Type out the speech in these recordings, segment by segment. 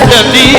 जती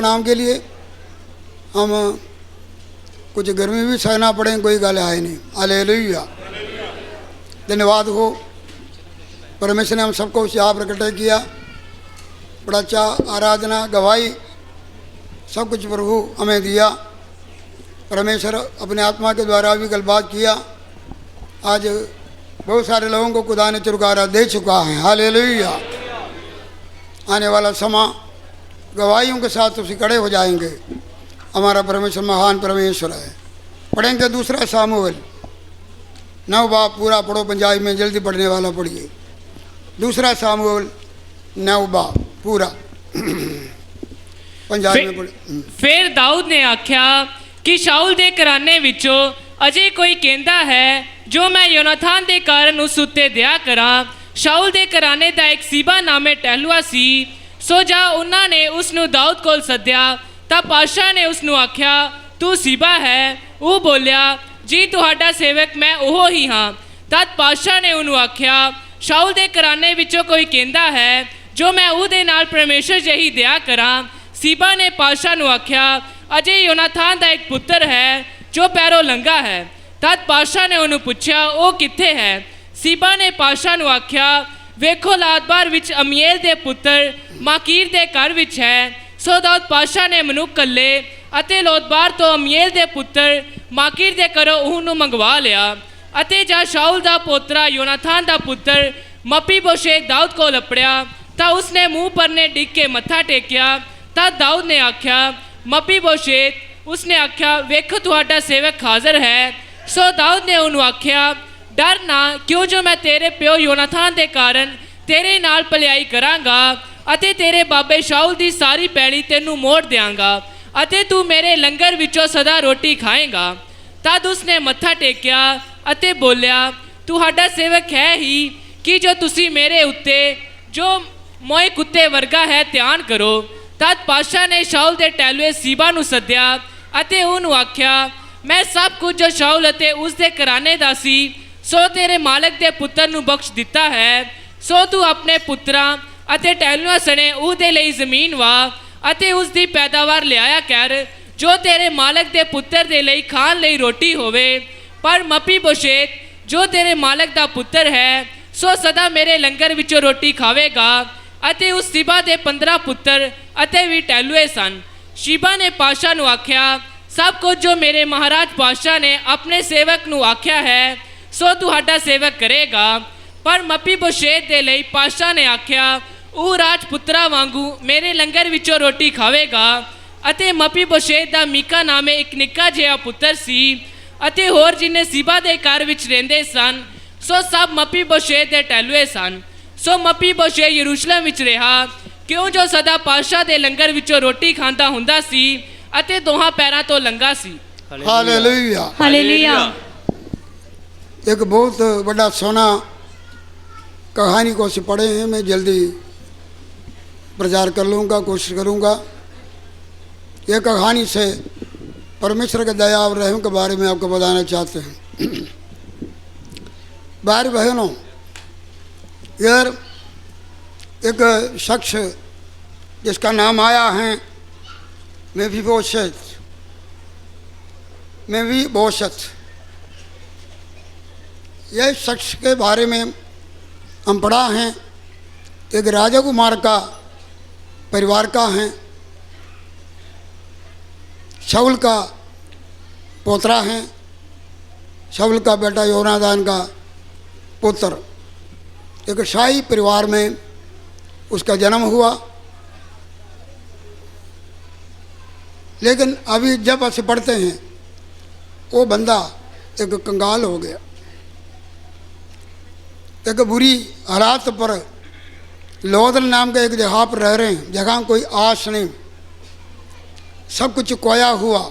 नाम के लिए हम कुछ गर्मी भी सहना पड़े, कोई गल है नहीं। हालेलुया, धन्यवाद हो परमेश्वर ने हम सबको यहाँ प्रकट किया। बड़ा अच्छा आराधना गवाही सब कुछ प्रभु हमें दिया। परमेश्वर अपने आत्मा के द्वारा भी गलबात किया। आज बहुत सारे लोगों को खुदा ने छुटकारा दे चुका है। हालेलुया, आने वाला समा गवाहियों के साथ उसी खड़े हो जाएंगे। हमारा परमेश्वर महान परमेश्वर है। पढ़ेंगे दूसरा सामुएल 9 बाब, पूरा पढ़ो, पंजाबी में जल्दी पढ़ने वाला पढ़िए। दूसरा सामुएल 9 बाब पूरा पंजाबी में पढ़े। फिर दाऊद ने आख्या कि शाऊल दे घराने विचों अजे कोई कहता है जो मैं योनाथान दे कारण उस उत्ते दया करा। शाऊल दे घराने दा एक सीबा नामे टहलुआ सी। सो जा उन्होंने उसनू दाऊद कोल सद्या। तब पातशाह ने उसनू आख्या तू सीबा है? वो बोलिया जी तुहाडा सेवक मैं ओहो ही हाँ। तद पातशाह ने उन्होंने आख्या शाऊल दे घराने विचों कोई कहता है जो मैं उहदे नाल परमेश्वर जही दया करा। सीबा ने पातशाह नू आख्या अजे योनाथान दा एक पुत्र है जो पैरों लंघा है। तद पातशाह ने उन्होंने पूछा वो कित्थे है? सीबा ने पातशाह नू आख्या वेखो लादबार विच अमीएल दे पुत्र माकीर दे घर विच है। सो दाऊद पातशाह ने मनुख कल्ले अते लोदबार तो अमीएल दे पुत्र माकीर दे घरों उहनू मंगवा लिया। अते जा शाऊल दा पोतरा योनाथान दा पुत्र मपीबोशेत दाऊद को लपड़िया तां उसने मुँह परने डिग के मत्था टेकिया। तद दाऊद ने आख्या मपीबोशेत। उसने आख्या वेखो तुहाडा सेवक हाजिर है। सो दाऊद ने उन्होंने आख्या डर ना, क्यों जो मैं तेरे प्यो योनाथान दे कारण तेरे नाल भलाई करांगा अते तेरे बाबे शाऊल दी सारी पैड़ी तेनू मोड़ देंगा अते तू मेरे लंगर विचों सदा रोटी खाएगा। तद उसने मत्था टेकिया अते बोलिया तुहाडा सेवक है ही कि जो तुसी मेरे उत्ते जो मोए कुत्ते वर्गा है ध्यान करो। तद पातशाह ने शाऊल दे टहलुए सीबा नू सद्या अते उन्होंने आख्या मैं सब कुछ जो शाऊल अते उसदे घराने दा सी सो तेरे मालक दे पुत्र नू बख्श दिता है। सो तू अपने पुत्रां अते टहलुआं सने उहदे लई जमीन वा अते उसदी पैदावार लिआया कर जो तेरे मालक दे पुत्र दे लई खाण लई रोटी होवे। पर मपीबोशेत जो तेरे मालक दा पुत्र है सो सदा मेरे लंगर विचों रोटी खावेगा। अते उस सीबा दे 15 पुत्र अते भी टहलुए सन। शीबा ने पातशाह नू आख्या सब कुछ जो मेरे महाराज पातशाह ने अपने सेवक नू आख्या है सो तुहाडा सेवक करेगा। पर मपीबोशेत दे लई पातशाह ने आख्या वो राजपुत्रा वांगू मेरे लंगर विचों रोटी खावेगा ਅਤੇ ਮਪੀਬੋਸ਼ੇਤ ਦਾ ਮੀਕਾ ਨਾਮੇ ਇੱਕ ਨਿੱਕਾ ਜਿਹਾ ਪੁੱਤਰ ਸੀ ਅਤੇ ਹੋਰ ਜਿੰਨੇ ਸੀਬਾ ਦੇ ਘਰ ਵਿੱਚ ਰਹਿੰਦੇ ਸਨ ਸੋ ਸਭ ਮਪੀਬੋਸ਼ੇਤ ਦੇ ਟਹਿਲੂਏ ਸਨ। ਸੋ ਮਪੀਬੋਸ਼ੇਤ ਯਰੂਸ਼ਲਮ ਵਿੱਚ ਰਿਹਾ ਕਿਉਂ ਜੋ ਸਦਾ ਪਾਤਸ਼ਾਹ ਦੇ ਲੰਗਰ ਵਿੱਚੋਂ ਰੋਟੀ ਖਾਂਦਾ ਹੁੰਦਾ ਸੀ ਅਤੇ ਦੋਹਾਂ ਪੈਰਾਂ ਤੋਂ ਲੰਗਾ ਸੀ। हालेलुया। हालेलुया। एक बहुत बड़ा सोना कहानी को से पढ़े हैं, मैं जल्दी प्रचार कर लूँगा, कोशिश करूँगा। ये कहानी से परमेश्वर के दया और रहम के बारे में आपको बताना चाहते हैं। भाई बहनों, यार एक शख्स जिसका नाम आया है मेफीबोशेत, यह शख्स के बारे में हम पढ़ा हैं। एक राजा कुमार का परिवार का है, शाऊल का पोतरा है, शाऊल का बेटा योनादान का पुत्र। एक शाही परिवार में उसका जन्म हुआ, लेकिन अभी जब ऐसे पढ़ते हैं वो बंदा एक कंगाल हो गया। एक बुरी हालात पर लोदल नाम का एक जगह पर रह रहे हैं, जगह कोई आस नहीं, सब कुछ खोया हुआ,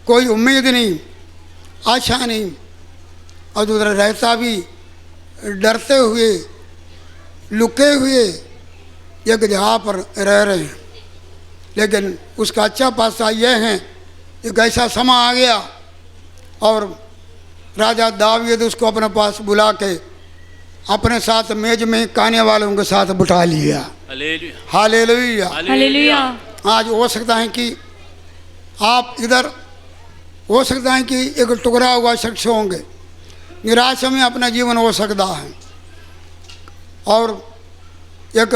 कोई उम्मीद नहीं, आशा नहीं, और उधर रहता भी डरते हुए, लुके हुए एक जगह पर रह रहे हैं। लेकिन उसका अच्छा पासा यह है, एक ऐसा समय आ गया और राजा दाऊद उसको अपने पास बुला के अपने साथ मेज में खाने वालों के साथ बिठा लिया। हालेलुया। हालेलुया। आज हो सकता है कि आप इधर, हो सकता है कि एक टुकड़ा हुआ शख्स होंगे, निराशा में अपना जीवन हो सकता है, और एक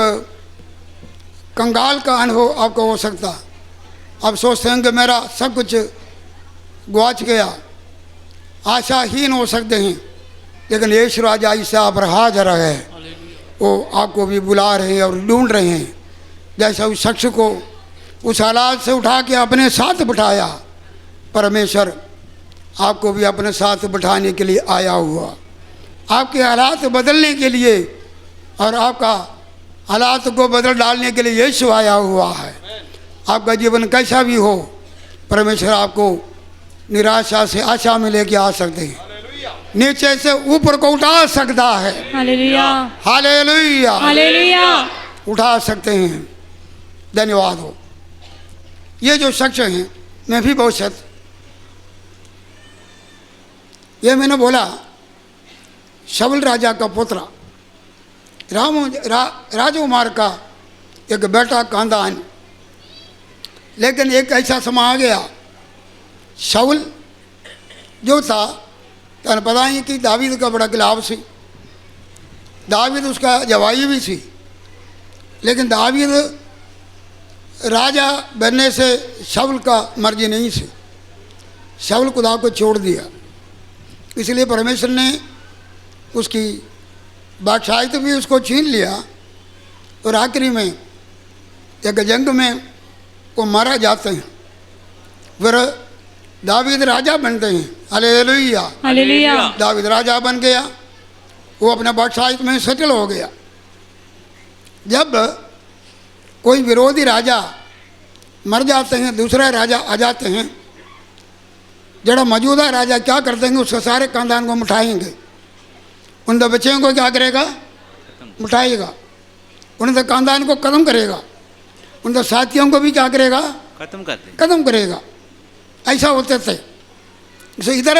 कंगाल का अनुभव आपको हो सकता है। आप सोचते हैं कि मेरा सब कुछ गुआच गया, आशाहीन हो सकते हैं, लेकिन यीशु राजा इसे आप हाजिर है, वो आपको भी बुला रहे हैं और ढूंढ रहे हैं। जैसा उस शख्स को उस हालात से उठा के अपने साथ बिठाया, परमेश्वर आपको भी अपने साथ बिठाने के लिए आया हुआ, आपके हालात बदलने के लिए और आपका हालात को बदल डालने के लिए यीशु आया हुआ है। आपका जीवन कैसा भी हो, परमेश्वर आपको निराशा से आशा में लेके आ सकते हैं, नीचे से ऊपर को उठा सकता है। हालेलुया। हालेलुया। हालेलुया। उठा सकते हैं। धन्यवाद हो। ये जो शख्स हैं मेफीबोशेत, ये मैंने बोला शाऊल राजा का पुत्र, राजकुमार का एक बेटा खानदान। लेकिन एक ऐसा समय आ गया, शाऊल जो था, तन पता ही कि दावीद का बड़ा खिलाफ सी, दावीद उसका जवाई भी सी, लेकिन दावीद राजा बनने से शाऊल का मर्जी नहीं थी, शाऊल खुदा को छोड़ दिया। इसलिए परमेश्वर ने उसकी बादशाहियत भी उसको छीन लिया, और आखिरी में एक जंग में वो मारा जाते हैं, फिर दावीद राजा बनते हैं। हालेलुया। हालेलुया। दावीद राजा बन गया, वो अपने बादशाहियत में सेटल हो गया। जब कोई विरोधी राजा मर जाते हैं, दूसरा राजा आ जाते हैं, जड़ा मौजूदा राजा क्या करते हैं, उसके सारे खानदान को मिटाएंगे, उन दो बच्चों को क्या करेगा, मिटाएगा, उन दो खानदान को खत्म करेगा, उन दो साथियों को भी क्या करेगा, खत्म करेगा। ऐसा होते थे। जैसे इधर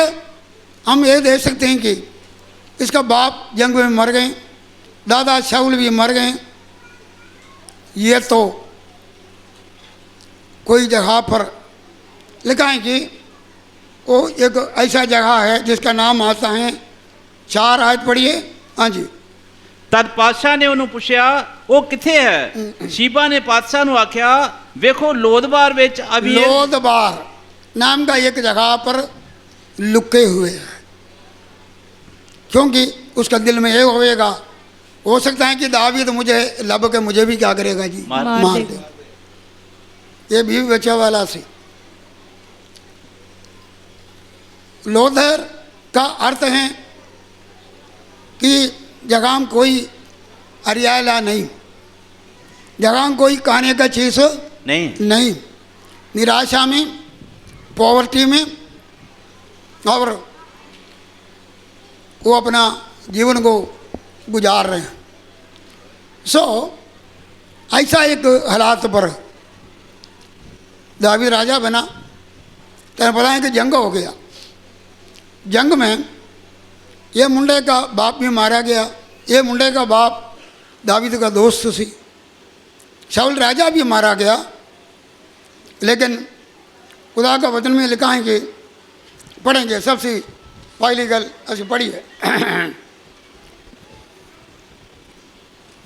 हम ये देख सकते हैं कि इसका बाप जंग में मर गए, दादा शाऊल भी मर गए। ये तो कोई जगह पर लिखा है कि वो एक ऐसा जगह है जिसका नाम आता है, 4 आयत पढ़िए। हाँ जी। तद पातशाह ने उन्होंने पूछा वो किथे है। शीबा ने पातशाह ਨੂੰ आख्या वेखो लोदबार विच अभी लोदबार नाम का एक जगह पर लुके हुए है, क्योंकि उसका दिल में ये होएगा, हो सकता है कि दावीद मुझे लब के मुझे भी क्या करेगा जी, मार दे। ये बीवी बच्चा वाला सी। लोधर का अर्थ है कि जगह में कोई हरियाला नहीं, जगह में कोई खाने का चीज़ नहीं, निराशा में, पॉवर्टी में, और वो अपना जीवन को गुजार रहे हैं। ऐसा एक हालात पर दावीद राजा बना। तो पता है कि जंग हो गया। जंग में ये मुंडे का बाप भी मारा गया। ये मुंडे का बाप दावीद का दोस्त सी। शाऊल राजा भी मारा गया। लेकिन खुदा का वचन में लिखा है कि पढ़ेंगे सबसे पहली गल असी पढ़िए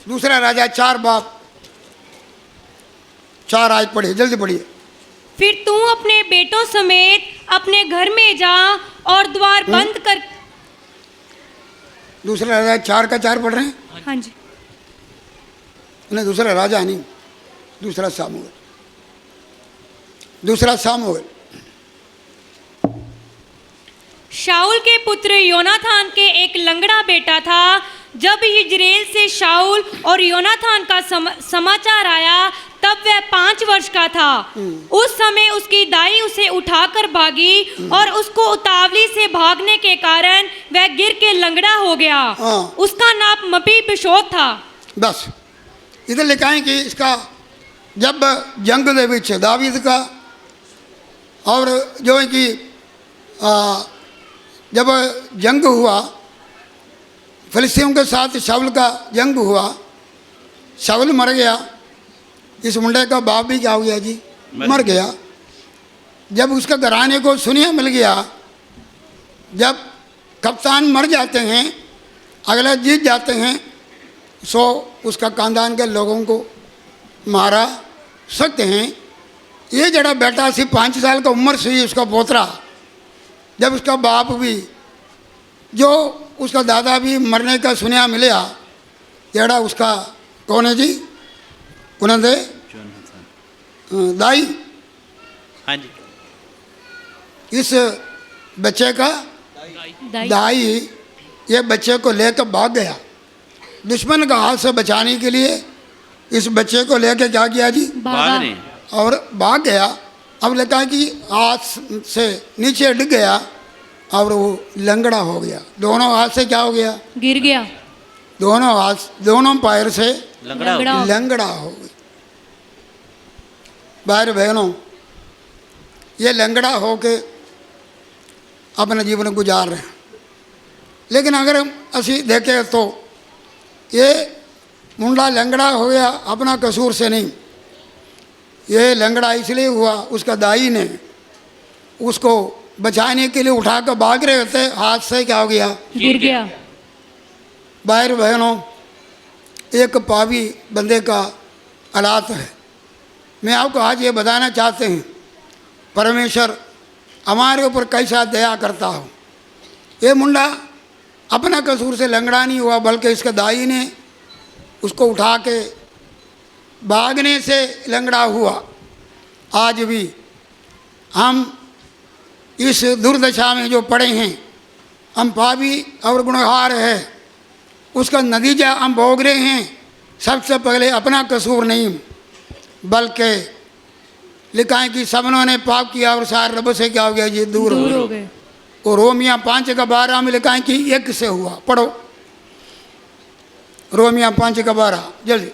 दूसरा राजा 4 बाप 4 आज पढ़िए, जल्दी पढ़िए। फिर तू अपने बेटों समेत अपने घर में जा और द्वार बंद कर। दूसरा राजा 4 का 4 पढ़ रहे हैं। हाँ जी। नहीं, दूसरा राजा नहीं, दूसरा सामुएल, दूसरा सामुएल। शाऊल के पुत्र योनाथान के एक लंगड़ा बेटा था। जब यिज्रेल से शाऊल और योनाथान का समाचार आया तब वह 5 वर्ष का था। उस समय उसकी दाई उसे उठाकर भागी और उसको उतावली से भागने के कारण वह गिर के लंगड़ा हो गया। उसका नाम मपीबोशेत था। बस इधर लिखा है कि इसका जब जंग दे विच दावीद का और जो है कि जब जंग हुआ फिलिस्तीनियों के साथ शाऊल का जंग हुआ, शाऊल मर गया। इस मुंडे का बाप भी क्या हो गया जी, मर गया। जब उसका घराने को सुनिया मिल गया, जब कप्तान मर जाते हैं, अगला जीत जाते हैं, सो उसका खानदान के लोगों को मारा सकते हैं। ये जड़ा बेटा सी 5 साल का उम्र से उसका पोतरा, जब उसका बाप भी जो उसका दादा भी मरने का सुनिया मिला, जड़ा उसका कौन है जी, उन्होंने दाई। हाँ जी। इस बच्चे का दाई ये बच्चे को लेकर भाग गया। दुश्मन का हाथ से बचाने के लिए इस बच्चे को लेकर क्या किया जी, भागने और भाग गया। अब लगता है कि हाथ से नीचे डिग गया और वो लंगड़ा हो गया। दोनों हाथ से क्या हो गया, गिर गया। दोनों हाथ, दोनों पैर से लंगड़ा हो गया। भाई बहनों, ये लंगड़ा हो के अपना जीवन गुजार रहे हैं। लेकिन अगर असी देखें तो ये मुंडा लंगड़ा हो गया अपना कसूर से नहीं। ये लंगड़ा इसलिए हुआ, उसका दाई ने उसको बचाने के लिए उठाकर भाग रहे थे, हाथ से क्या हो गया, गिर गया। भाई बहनों, एक पापी बंदे का हालात है। मैं आपको आज ये बताना चाहते हैं परमेश्वर हमारे ऊपर कैसा दया करता हो। ये मुंडा अपना कसूर से लंगड़ा नहीं हुआ, बल्कि इसके दाई ने उसको उठा के भागने से लंगड़ा हुआ। आज भी हम इस दुर्दशा में जो पड़े हैं, हम पापी और गुनहगार है, उसका नतीजा हम भोग रहे हैं। सबसे पहले अपना कसूर नहीं, बल्कि लिखा है कि सबनों ने पाप किया और सारे रब से क्या हो गया जी, दूर हो गए। और रोमिया 5:12 में लिखा है कि एक से हुआ। पढ़ो रोमिया 5:12 जल्दी।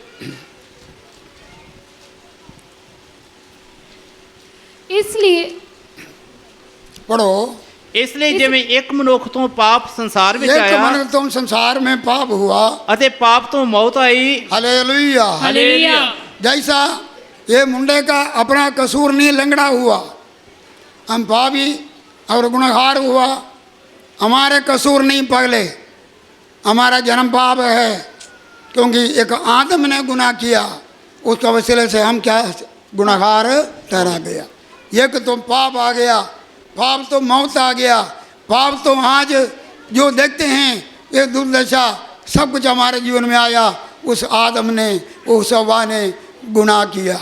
इसलिए पढ़ो। इसलिए जिवें एक मनुख तो पाप संसार में एक आया मन तुम संसार में पाप हुआ अते पाप तो मौत आई। हालेलुया। हालेलुया। जैसा ये मुंडे का अपना कसूर नहीं लंगड़ा हुआ, हम पापी और गुनहगार हुआ, हमारे कसूर नहीं पगले, हमारा जन्म पाप है, क्योंकि एक आदम ने गुनाह किया, उसका वसीले से हम क्या गुनहगार ठहरा गया। एक तो पाप आ गया, पाप तो मौत आ गया, पाप तो आज जो देखते हैं ये दुर्दशा सब कुछ हमारे जीवन में आया, उस आदम ने, उस हवा ने गुनाह किया।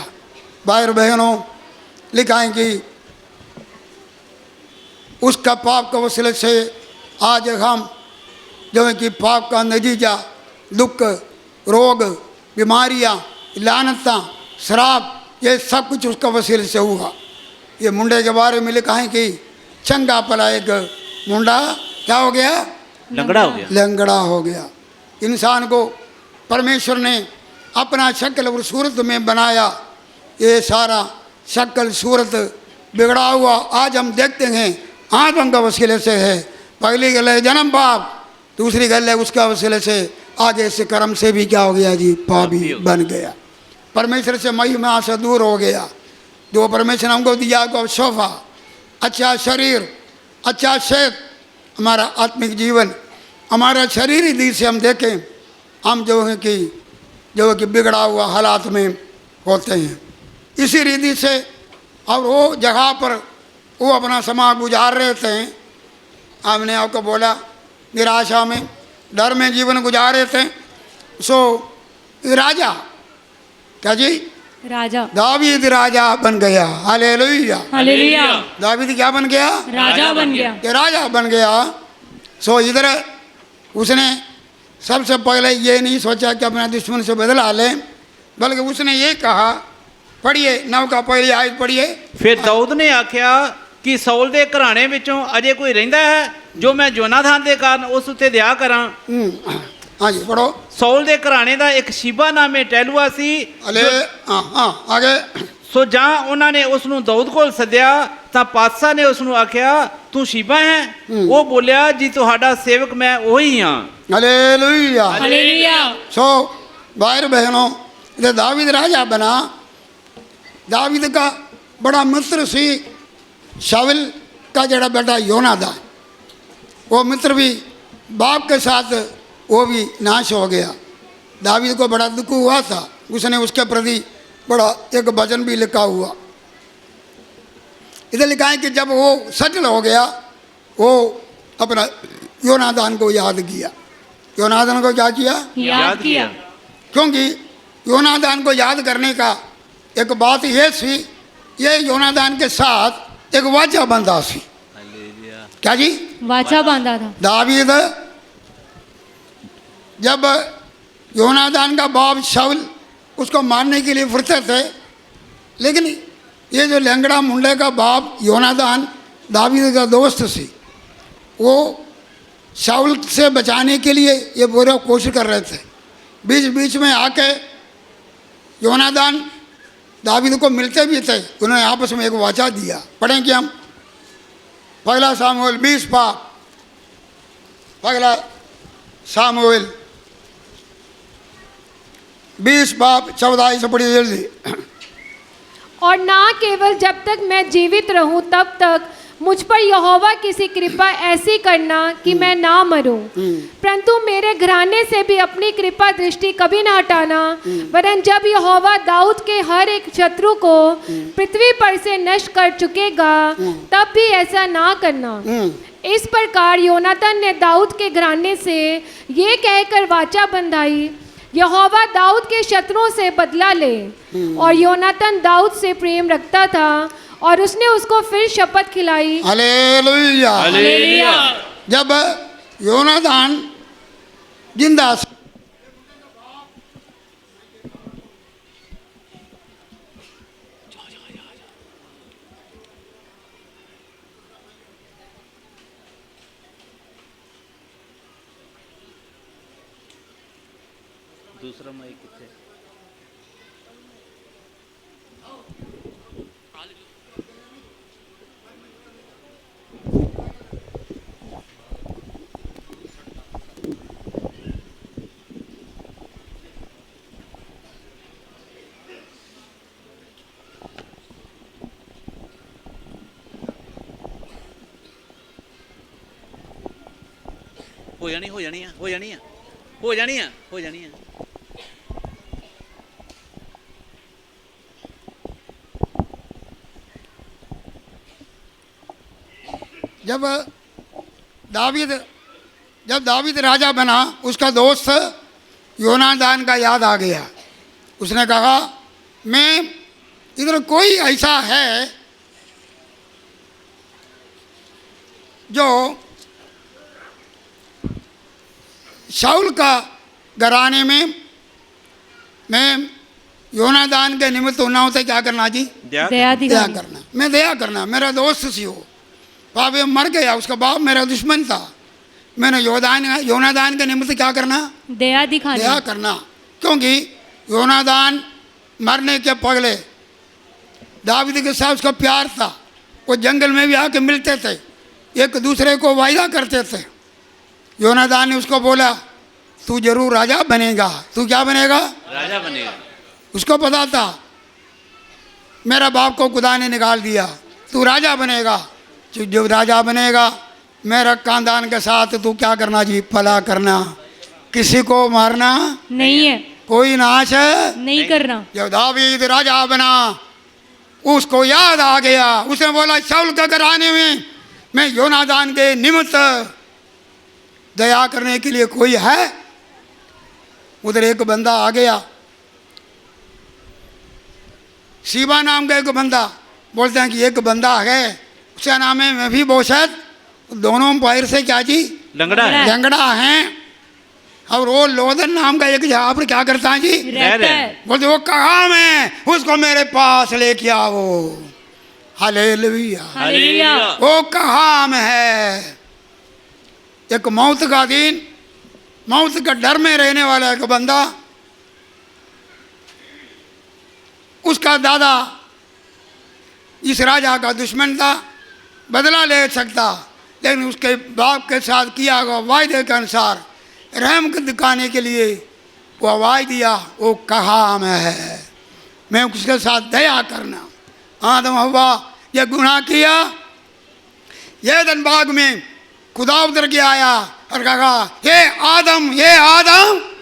भाई और बहनों, लिखा है कि उसका पाप का वसीले से आज हम जो है कि पाप का नतीजा दुख, रोग, बीमारियां, लानता, शराब, ये सब कुछ उसका वसीले से हुआ। ये मुंडे के बारे में लिखा है कि चंगा भला एक मुंडा क्या हो गया? लंगड़ा हो गया। लंगड़ा हो गया। इंसान को परमेश्वर ने अपना शक्ल और सूरत में बनाया, ये सारा शक्ल सूरत बिगड़ा हुआ आज हम देखते हैं आदम का वसीले से है। पहली गल है जन्म पाप, दूसरी गल है उसका वसीले से आगे से कर्म से भी क्या हो गया जी? पापी बन गया, परमेश्वर से महिमा से दूर हो गया। जो परमेश्वर हमको दिया को सोफा, अच्छा शरीर, अच्छा सेहत, हमारा आत्मिक जीवन, हमारा शरीर रीति से हम देखें हम जो है कि बिगड़ा हुआ हालात में होते हैं। इसी रीति से और वो जगह पर वो अपना समय गुजार रहे थे। हमने आपको बोला निराशा में, डर में जीवन गुजार रहे थे। सो राजा क्या जी? राजा, दावीद राजा बन गया। हालेलुया, हालेलुया, दावीद क्या बन गया? राजा बन गया। ये राजा बन गया। सो इधर उसने सबसे पहले ये नहीं सोचा कि अपना दुश्मन से बदला ले, बल्कि उसने ये कहा, पढ़िए 9 का पहली आयत पढ़िए। फिर दाऊद ने आख्या कि साउल दे घराने विचों अजे कोई रहिंदा है जो मैं योनाथान दे कारण उस उत्ते दया करां। हाँ जी पढ़ो। साउल दे घराने दा एक शिबा नामे टहलुआ सी। अले हाँ आगे। सो जहाँ उन्होंने उसनों दाऊद कोल सद्या तां पातशाह ने उसनों आख्या तू शिबा है? वो बोलिया जी तुहाडा सेवक मैं वही हाँ। Hallelujah, hallelujah. सो भाई बहनों, इधर दावीद राजा बना। दावीद का बड़ा मित्र सी शाऊल का जड़ा बेटा योनादान, वो मित्र भी बाप के साथ वो भी नाश हो गया। दावीद को बड़ा दुख हुआ था, उसने उसके प्रति बड़ा एक भजन भी लिखा हुआ। इधर लिखा है कि जब वो सेटल हो गया वो अपना योनादान को याद किया। योनादान को क्या किया? याद किया। क्योंकि योनादान को याद करने का एक बात ये थी, ये योनादान के साथ एक वाचा बंधा सी। क्या जी? वाचा बांधा था। दावीद जब योनादान का बाप शाऊल उसको मारने के लिए फिरते थे, लेकिन ये जो लंगड़ा मुंडे का बाप योनादान दावीद का दोस्त सी, वो शाऊल से बचाने के लिए ये पूरा कोशिश कर रहे थे। बीच बीच में आके योनादान दावीद को मिलते भी थे, उन्होंने आपस में एक वाचा दिया। पढ़ेंगे हम पहला सामुएल 20 पाप, पहला सामुएल 20 पाप 14 से पढ़िए जल्दी। और ना केवल जब तक मैं जीवित रहूं तब तक मुझ पर यहोवा किसी कृपा ऐसी करना कि मैं ना मरूं, परंतु मेरे घराने से भी अपनी कृपा दृष्टि कभी ना हटाना, वरन जब यहोवा दाऊद के हर एक शत्रु को पृथ्वी पर से नष्ट कर चुकेगा तब भी ऐसा ना करना। इस प्रकार योनातान ने दाऊद के घराने से ये कहकर वाचा बंधाई, यहोवा दाऊद के शत्रुओं से बदला ले। और योनातान दाऊद से प्रेम रखता था और उसने उसको फिर शपथ खिलाई। Hallelujah, hallelujah. जब योनातान जिंदा दूसरा माइक किथे? हो जानी हो जानी है हो जानी है हो जानी है हो जानी है। जब दावीद राजा बना, उसका दोस्त योनादान का याद आ गया। उसने कहा मैं इधर कोई ऐसा है जो शाऊल का घराने में मैं योनादान के निमित्त होना होता है, क्या करना जी? दया दया दिखाना। करना। मैं दया करना, मेरा दोस्त सी हो, पापी मर गया, उसका बाप मेरा दुश्मन था, मैंने योनादान के निमित्त क्या करना? दया दिखाना। दया करना। क्योंकि योनादान मरने के पहले दाऊद के साथ उसका प्यार था, वो जंगल में भी आके मिलते थे, एक दूसरे को वायदा करते थे। योनादान ने उसको बोला तू जरूर राजा बनेगा। तू क्या बनेगा? राजा बनेगा। उसको पता था मेरा बाप को खुदा ने निकाल दिया, तू राजा बनेगा। जो राजा बनेगा मेरा खानदान के साथ तू क्या करना जी? भला करना, किसी को मारना नहीं है, कोई नाश है नहीं करना। जब दावीद राजा बना उसको याद आ गया, उसने बोला शाऊल के घराने में मैं योनादान के निमित्त दया करने के लिए कोई है? उधर एक बंदा आ गया, सीबा नाम का एक बंदा, बोलते हैं कि एक बंदा है उसका नाम है मेफीबोशेत, दोनों पैर से क्या जी? लंगड़ा है। लंगड़ा हैं। और वो लोदन नाम का एक जहाँ पर क्या करता है जी? रहता है। बोलते वो कहाँ में, उसको मेरे पास लेके आओ। हालेलुया। हालेलुया। वो कहाँ में है? एक मौत का दिन, मौत का डर में रहने वाला एक बंदा, उसका दादा इस राजा का दुश्मन था, बदला ले सकता, लेकिन उसके बाप के साथ किया हुआ वायदे के अनुसार रहम दिखाने के लिए वो आवाज़ दिया, वो कहाँ में है, मैं उसके साथ दया करना। आदम हव्वा ये गुनाह किया, ये दिन बाग में खुदा उतर के आया और कहा ये आदम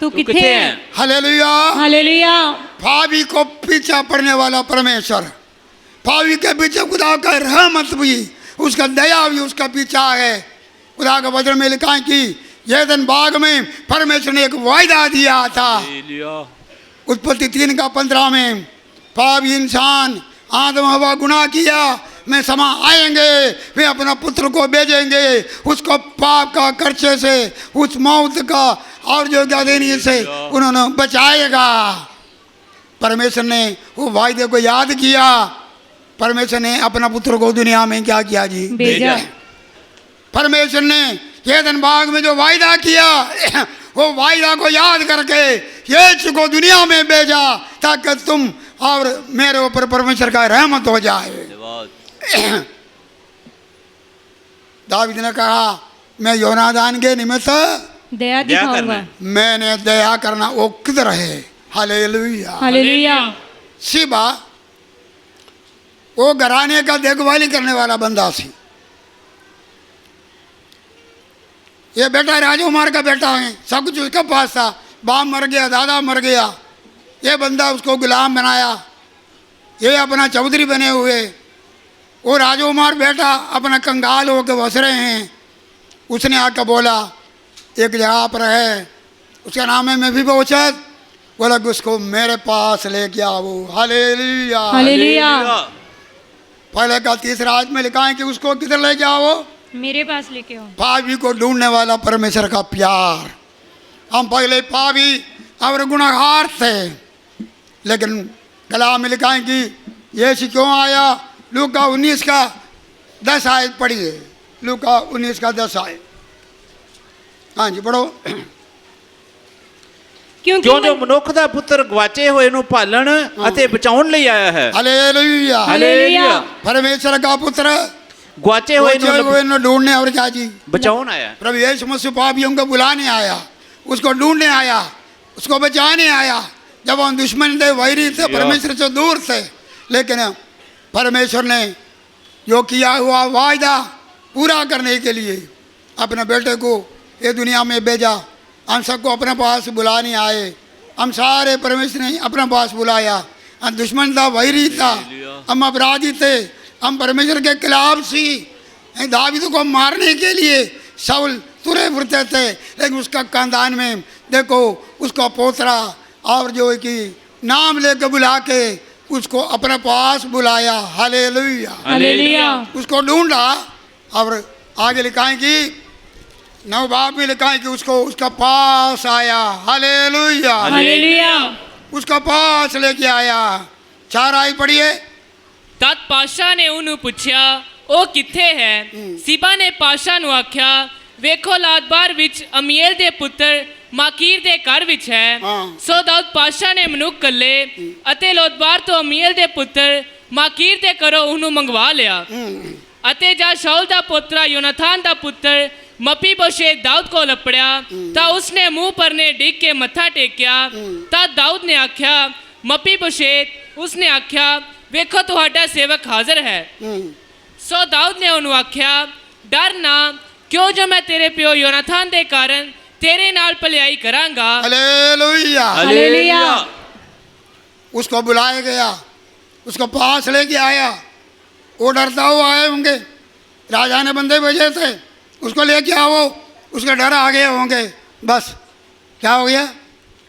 तू किथे है? हालेलुया। हालेलुया। पापी को पीछा पड़ने वाला परमेश्वर, पापी के पीछे खुदा का रहमत भी, उसका दया भी उसका पीछा है। खुदा का वचन में लिखा है कि ये दिन बाग में परमेश्वर ने एक वायदा दिया था। उत्पत्ति 3:15 में पापी इंसान आदम हवा गुनाह किया, मैं समा आएंगे, वे अपना पुत्र को भेजेंगे, उसको पाप का खर्चे से, उस मौत का और जो देने से उन्होंने बचाएगा। परमेश्वर ने वो वायदे को याद किया, परमेश्वर ने अपना पुत्र को दुनिया में क्या किया जी? भेजा। परमेश्वर ने ये दिन बाग में जो वायदा किया वो वायदा को याद करके यीशु को दुनिया में भेजा ताकि तुम और मेरे ऊपर परमेश्वर का रहमत हो जाए। दावीद ने कहा मैं योनादान के निमित्त दया दिखाऊंगा। मैंने दया करना, वो किधर है? हालेलुया। हालेलुया। सीबा वो घराने का देखभाली करने वाला बंदा सी। ये बेटा राजकुमार का बेटा है, सब कुछ उसके पास था, बाप मर गया, दादा मर गया, ये बंदा उसको गुलाम बनाया, ये अपना चौधरी बने हुए, वो राजकुमार बेटा अपना कंगाल होकर बस रहे हैं। उसने आकर बोला एक जगह पर है, उसका नाम है मेफीबोशेत, बोला कि उसको मेरे पास लेके आओ। हालेलुया। हालेलुया। पहले का 30 आयत में लिखा है कि उसको किधर लेके आओ? मेरे पास लेके आओ। पापी को ढूंढने वाला परमेश्वर का प्यार। हम पहले पापी और गुनहगार थे, लेकिन कलाम में लिखा है कि यीशु क्यों आया? लूका 19:10 आयत पढ़िए, लूका 19:10 आयत। हाँ जी पढ़ो। क्योंकि ਕਿਉਂ ਜੋ ਮਨੁੱਖ ਦਾ ਪੁੱਤਰ ਗਵਾਚੇ ਹੋਏ ਨੂੰ ਭਾਲਣ ਅਤੇ ਬਚਾਉਣ ਲਈ ਆਇਆ ਹੈ। हालेलुया। हालेलुया। परमेश्वर का पुत्र ਗਵਾਚੇ ਹੋਏ बचे ਨੂੰ हुए न ढूंढने और क्या जी? ਬਚਾਉਣ आया है। प्रभु यीशु मसीह पापियों को बुलाने आया, उसको ढूंढने आया, उसको बचाने आया। जब हम दुश्मन थे, वैरी थे, परमेश्वर से दूर थे, लेकिन परमेश्वर ने जो किया हुआ वायदा पूरा करने के लिए अपने बेटे को ये दुनिया में भेजा। हम सबको अपने पास बुलाने आए, हम सारे परमेश्वर ने अपने पास बुलाया। हम दुश्मन था, वैरी था, हम अपराधी थे, हम परमेश्वर के खिलाफ सी। दावीद को मारने के लिए शाऊल तुरे फिरते थे, लेकिन उसका खानदान में देखो उसका पोतरा और जो है कि नाम लेके बुला के उसको अपने पास बुलाया। हालेलुया। हालेलुया। उसको ढूंढा और आगे लिखा है कि 9 बाब में लिखा है कि उसको उसका पास आया, हालेलुया, हालेलुया। उसका पास लेके आया। 4 आयत पढ़िए। तद पाशाह ने ਉਹਨੂੰ ਪੁੱਛਿਆ ਉਹ ਕਿੱਥੇ ਹੈ। ਸੀਬਾ ਨੇ ਪਾਸ਼ਾ ਨੂੰ ਆਖਿਆ ਵੇਖੋ ਲਾਦਬਾਰ ਵਿੱਚ ਅਮੀਏਲ ਦੇ ਪੁੱਤਰ ਮਾਕੀਰ ਦੇ ਘਰ ਵਿੱਚ ਹੈ। ਹਾਂ। ਸੋ ਦਾਊਦ ਪਾਸ਼ਾ ਨੇ ਮਨੁੱਖ ਕੱਲੇ ਅਤੇ ਲੋਦਬਾਰ ਤੋਂ ਅਮੀਏਲ ਦੇ ਪੁੱਤਰ ਮਾਕੀਰ ਦੇ ਘਰੋਂ ਉਹਨੂੰ ਮੰਗਵਾ ਲਿਆ। ਅਤੇ ਜਦ ਸ਼ਾਉਲ ਦਾ ਪੁੱਤਰਾ ਯੋਨਾਥਾਨ ਦਾ ਪੁੱਤਰ ਮਪੀਬੋਸ਼ੇਤ ਦਾਊਦ ਕੋਲ ਅਪੜਿਆ ਤਾਂ ਉਸਨੇ ਮੂੰਹ ਪਰਨੇ ਡਿੱਗ ਕੇ ਮੱਥਾ ਟੇਕਿਆ। ਤਾਂ ਦਾਊਦ ਨੇ ਆਖਿਆ ਮਪੀਬੋਸ਼ੇਤ। ਉਸਨੇ ਆਖਿਆ ਵੇਖੋ ਤੁਹਾਡਾ ਸੇਵਕ ਹਾਜ਼ਰ ਹੈ। ਸੋ ਦਾਊਦ ਨੇ ਉਹਨੂੰ ਆਖਿਆ ਡਰ ਨਾ, ਕਿਉਂ ਜੋ ਮੈਂ ਤੇਰੇ ਪਿਓ ਯੋਨਾਥਾਨ ਦੇ ਕਾਰਨ तेरे नाल भलाई करांगा। Hallelujah, hallelujah. उसको बुलाया गया, उसको पास लेके आया। वो डरता हुआ आए होंगे, राजा ने बंदे भेजे थे उसको लेके आओ, उसके डर आ गए होंगे। बस क्या हो गया,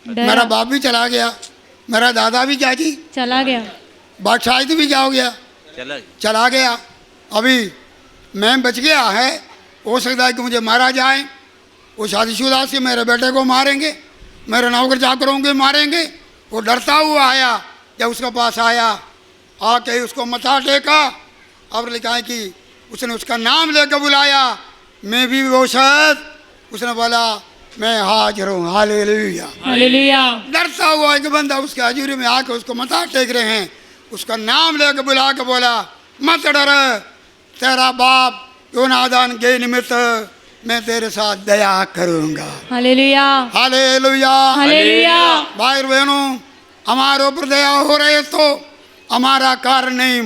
मेरा बाप भी चला गया, मेरा दादा भी क्या जी चला गया, बादशाह भी क्या हो गया, चला गया। अभी मैं बच गया है, हो सकता है कि मुझे मारा जाए। वो शादीशुदा से मेरे बेटे को मारेंगे, मेरे नौकर चाकरों को मारेंगे। वो डरता हुआ आया, जब उसके पास आया आके उसको मथा टेका। और लिखा है कि उसने उसका नाम लेकर बुलाया, मैं भी वो शायद। उसने बोला मैं हाजिर हूँ, हालेलुया, हालेलुया। डरता हुआ एक बंदा उसके हजूरी में आके उसको मथा टेक रहे हैं। उसका नाम लेकर बुला के बोला मत डर, तेरा बाप योनादान के निमित्त मैं तेरे साथ दया करूंगा। Hallelujah, hallelujah, hallelujah. भाई बहनों, हमारे ऊपर दया हो रही तो हमारा कारण नहीं,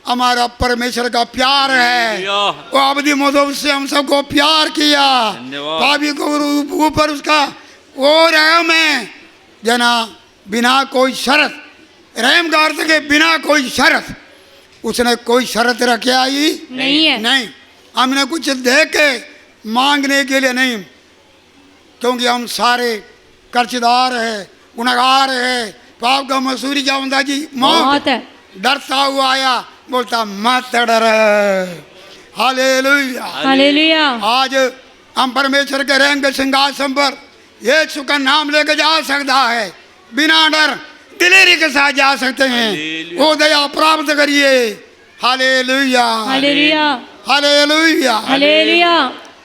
हमारा परमेश्वर का प्यार है। वो अवधि मौजूद से हम सबको प्यार किया, पापी को ऊपर उसका वो रहम है जना, बिना कोई शर्त, रहम का अर्थ के बिना कोई शर्त। उसने कोई शर्त रखी आई नहीं है। नहीं, हमने कुछ दे के मांगने के लिए नहीं, क्योंकि हम सारे कर्जदार है, गुनहगार है। पाप का मसूरी क्या होता जी, मौत है। डरता हुआ आया, बोलता मत डर, हालेलुया, हालेलुया। आज हम परमेश्वर के रंग के सिंहासन पर यीशु का नाम लेकर जा सकता है, बिना डर दिलेरी के साथ जा सकते हैं। वो दया प्राप्त करिए, हालेलुया, हालेलुया, हालेलुया, हालेलुया।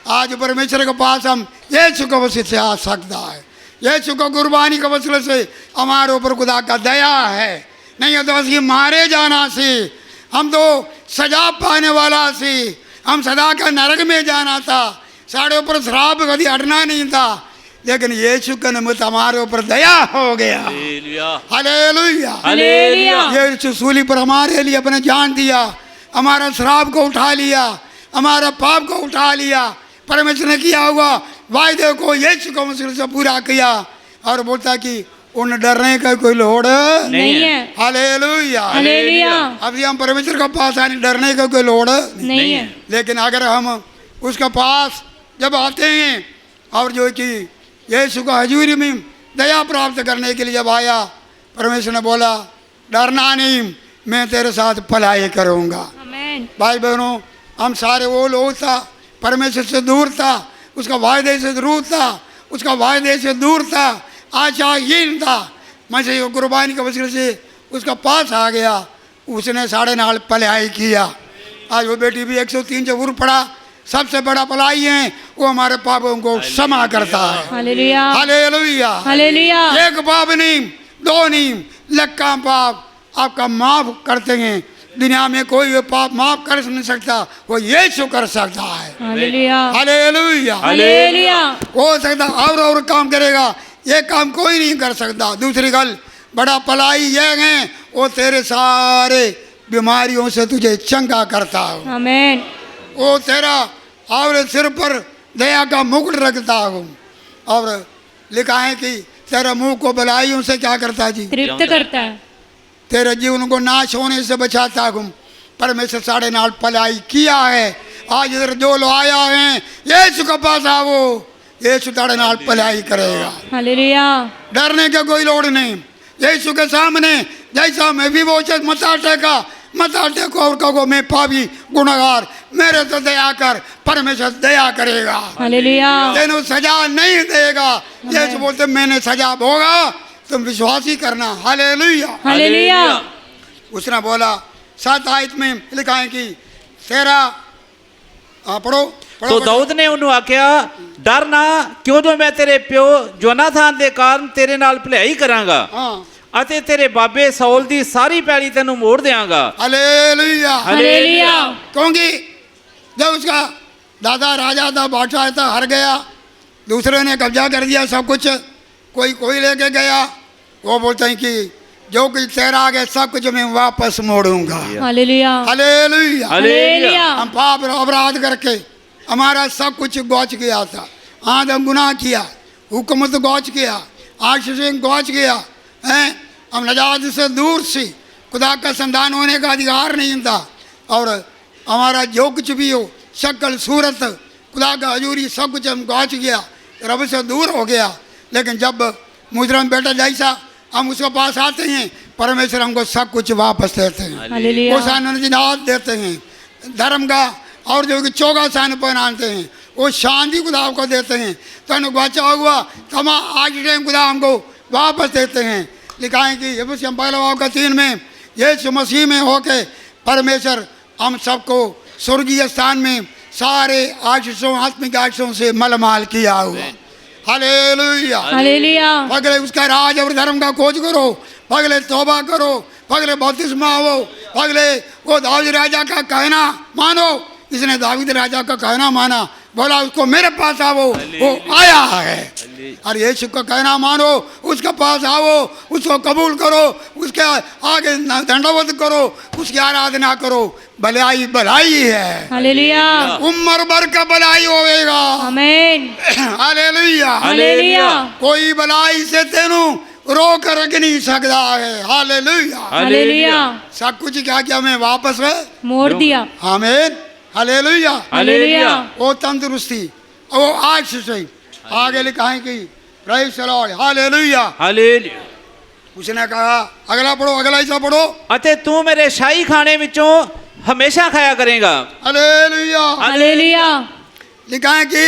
आज परमेश्वर के पास हम यीशु के वसीले से आ सकता है। यीशु को कुर्बानी के वसीले से हमारे ऊपर खुदा का दया है। नहीं तो असली मारे जाना से, हम तो सजा पाने वाला से, हम सदा का नरक में जाना था, साढ़े ऊपर श्राप कभी हटना नहीं था। लेकिन यीशु के निमित्त हमारे ऊपर दया हो गया, हालेलुया, हालेलुया। यीशु सूली पर हमारे लिए अपने जान दिया, हमारा श्राप को उठा लिया, हमारा पाप को उठा लिया। परमेश्वर ने किया हुआ वायदे को यीशु को मुश्किल से पूरा किया। और बोलता कि उन डरने का कोई लोड़ नहीं है। Hallelujah, hallelujah. अभी हम परमेश्वर के पास आने डरने का कोई लोड़ नहीं है। लेकिन अगर हम उसके पास जब आते हैं और जो कि यीशु को हजूरी में दया प्राप्त करने के लिए जब आया, परमेश्वर ने बोला डरना नहीं, मैं तेरे साथ भलाई करूँगा। आमीन। भाई बहनों, हम सारे वो लोग था परमेश्वर से दूर था, उसका वायदे से दूर था, उसका वायदे से दूर था, आशाहीन था। मसीह को कुर्बानी के वसीले से उसका पास आ गया, उसने साढ़े नाल भलाई किया। आज वो बेटी भी 103 से ऊपर पड़ा, सबसे बड़ा भलाई है वो हमारे पापों को क्षमा करता है। Hallelujah, hallelujah, hallelujah. एक पाप नहीं, 2 नहीं, लक्का पाप आपका माफ करते हैं। दुनिया में कोई भी पाप माफ कर नहीं सकता, वो यीशु कर सकता है। Hallelujah, hallelujah, hallelujah. हो सकता और काम करेगा, ये काम कोई नहीं कर सकता। दूसरी गल बड़ा भलाई ये है, वो तेरे सारे बीमारियों से तुझे चंगा करता है। आमीन। वो तेरा और सिर पर दया का मुकुट रखता हूँ। और लिखा है कि तेरा मुंह को भलाइयों से क्या करता है जी, तृप्त करता है। तेरे जीवन को नाश होने से बचाता हूँ। परमेश्वर साढ़े नाल भलाई किया है। आज इधर जो लोग आया है यीशु के पास आओ, यीशु तारे नाल भलाई करेगा। हालेलुया, डरने का कोई लोड़ नहीं। यीशु के सामने जैसा मैं भी वो मथा टेका, मथा टेको और कहो मैं पापी गुनहगार, मेरे तो दया कर, परमेश्वर दया करेगा, हालेलुया, तेनों सजा नहीं देगा। यीशु बोलते मैंने सजा भोगा, तुम विश्वास ही करना। हालेलुया। हालेलुया, उसने बोला 7 आयत में लिखा है कि तेरा पढ़ो तो पढ़ो दाऊद ने ਉਹਨੂੰ ਆਖਿਆ ਡਰ ਨਾ, ਕਿਉਂ ਜੋ ਮੈਂ ਤੇਰੇ ਪਿਓ ਜੋਨਾਥਾਨ ਦੇ ਕਾਰਨ ਤੇਰੇ ਨਾਲ ਭਲਾਈ ਕਰਾਂਗਾ हाँ ਅਤੇ ਤੇਰੇ ਬਾਬੇ ਸੌਲ ਦੀ ਸਾਰੀ ਪੈਲੀ ਤੈਨੂੰ ਮੋੜ ਦੇਵਾਂਗਾ। हालेलुया। हालेलुया, क्योंकि जब उसका दादा राजा था, बादशाह था, हार गया, दूसरे ने कब्जा कर दिया सब कुछ, कोई लेके गया, वो बोलते हैं कि जो कुछ तेरा आ गया सब कुछ मैं वापस मोड़ूंगा। Hallelujah, hallelujah. हालेलुया, हम पाप और अपराध करके हमारा सब कुछ गौच गया था। आज हम गुनाह किया, हुकूमत गौच गया, आशीष गौच गया है, हम नजात से दूर से खुदा का संतान होने का अधिकार नहीं था। और हमारा जो कुछ भी हो, शक्ल सूरत खुदा का हजूरी सब कुछ हम गौच गया, रब से दूर हो गया। लेकिन जब मुजरम बेटा जैसा हम उसके पास आते हैं, परमेश्वर हमको सब कुछ वापस देते हैं, हालेलुया, वो निजात देते हैं, धर्म का और जो कि चौगा सान पहनाते हैं, वो शांति खुदा को देते हैं। तो बचा हुआ तमाम आज टाइम खुदा हमको वापस देते हैं। लिखा है कि यबूसियम पहला बाब का 3 में यीशु मसीह में होके परमेश्वर हम सबको स्वर्गीय स्थान में सारे आशीषों आत्मिक आशीषों से मलमाल किया हुआ। हालेलुया। हालेलुया, पगले उसका राज और धर्म का खोज करो, पगले तौबा करो, पगले बपतिस्मा हो, पगले वो दाऊद राजा का कहना मानो। इसने दाऊद राजा का कहना माना, बोला उसको मेरे पास आओ, वो आया है। और यीशु का कहना मानो, उसके पास आओ, उसको कबूल करो, उसके आगे दंडवत करो, उसकी आराधना करो। भलाई भलाई है, हालेलुया, उम्र भर का भलाई होएगा। आमीन, हालेलुया। हालेलुया, कोई भलाई से तेनू रोक रख नहीं सकता है। हालेलुया। हालेलुया, सब कुछ क्या किया मैं वापस है मोड़ दिया। आमीन। हालेलुया। हालेलुया, वो तंदुरुस्ती, वो आशीष से आगे लिखा है कि praise the Lord. Hallelujah. Hallelujah. उसने कहा अगला पढ़ो, अगला हिस्सा पढ़ो। ਅਤੇ ਤੂੰ ਮੇਰੇ ਸ਼ਾਹੀ ਖਾਣੇ ਵਿੱਚੋਂ ਹਮੇਸ਼ਾ ਖਾਇਆ ਕਰੇਗਾ। हालेलुया। हालेलुया, लिखा है कि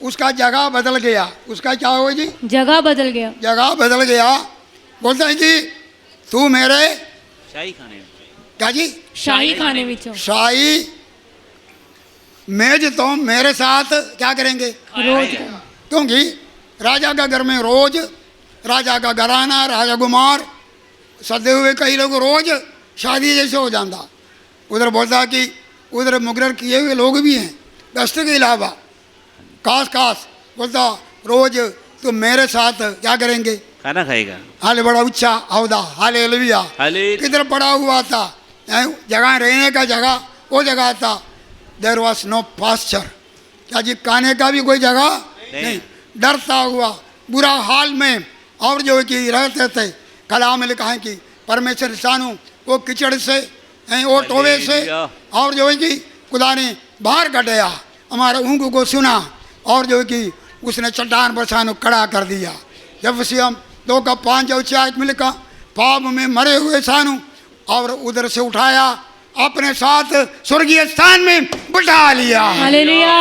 उसका जगह बदल गया। उसका क्या हुआ जी? जगह बदल गया। जगह बदल गया। बोलता है कि तू मेरे ਸ਼ਾਹੀ ਖਾਣੇ क्या जी? शाही खाने विचों शाही मेज तो मेरे साथ क्या करेंगे? रोज क्योंकि राजा का घर में रोज राजा का घराना, राजा कुमार सदे हुए कई लोग रोज शादी जैसे हो जाता। उधर बोलता कि उधर मुकर्रर किए हुए लोग भी हैं दस्त के अलावा। काश बोलता रोज तुम मेरे साथ क्या करेंगे? ਖਾਣਾ ਖਾਏਗਾ। हाल बड़ा ऊंचा औदा। हालेलुया। ਹਾਲੇ किधर पड़ा हुआ था जगह रहने का जगह, वो जगह था देर वॉज नो पास्चर। क्या जी? खाने का भी कोई जगह नहीं। डरता हुआ बुरा हाल में और जो है कि रहते थे। कलाम में लिखा है कि परमेश्वर इंसानों वो कीचड़ से वो टोवे से और जो है कि खुदा ने बाहर कटाया, हमारे ऊँग को सुना और जो है कि उसने चट्टान पर सानू खड़ा कर दिया। जब से हम 2 का 5 और 4 में लिखा पाप में मरे हुए सानू और उधर से उठाया, अपने साथ स्वर्गीय स्थान में बिठा लिया। Hallelujah,